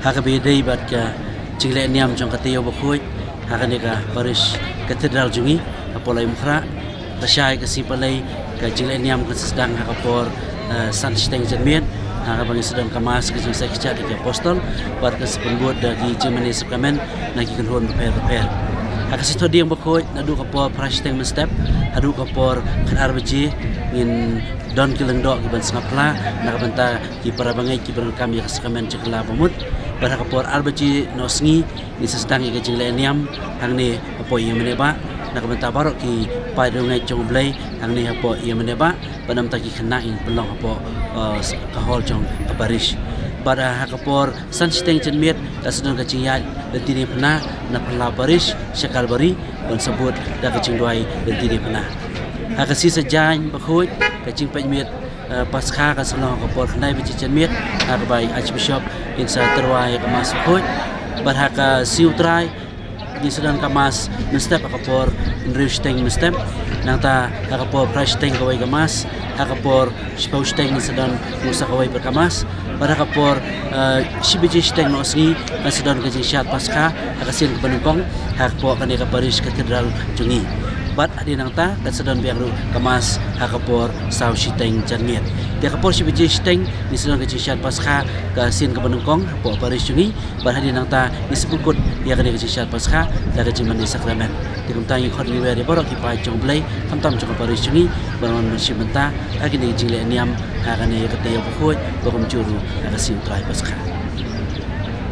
hakabi day bat ka jingle niam jong katiyo bakhoy hakane ka parish katedral jungi apolay mukra tasyay kasi palay ka jingle niam ka sedang hakapor sansteng jermian hakabangi sedang kamas ka jing sekchat ke apostol bat ka sepembut dagi jimene sakamen nagi kenhon repair hakasito diang bakhoy nadu kapor prashteng step hadu kapor kharbaji in don kileng dok ki ban sangapla nakabanta ki para bangai ki ber kami kasakamen cekla pamut pada kapor arbaji nosngi ni sedang ke jingle niam hang ni apo yang meneba nakabanta barok ki pai dongai jong blai hang ni apo yang meneba panam taki khna in pelong apo kahol jong kabarish pada hakapor sansteng cenmiet kasudon kacingya dentini pena na pala barish syakal bari ban sebut da kacing duai dentini pena hakasi sejain bakhoy kacing pajmiet pasca ka salong kapor khnai bi cenmiet hakabai archbishop insa terwai kamas bakhoy bar haka siutrai di sedang kamas mestep kapor nristeng mestep nangta hakapor prashteng kawai kamas hakapor spausteng sedang musa kawai berkamas pada kapor shibiji steng nosngi sedang kajing syat pasca hakasin kebenungkong hakapor kaneka parish katedral jungi bat adi nangta dan sedang biang kamas hakapor sau shiteng janmiet dia kapor shibiji steng di sedang kajing syat pasca kasin kebenungkong hakapor parish jungi bat adi nangta disebut ya kaneka kajing syat pasca da kajing mandi sakramen dikumtangi khot ni weri borok ki pai jong blai kamtam jong parish jungi baron mensimenta agini jingle niam hakane katayo bakhoy bakum juru akasi utrai pasca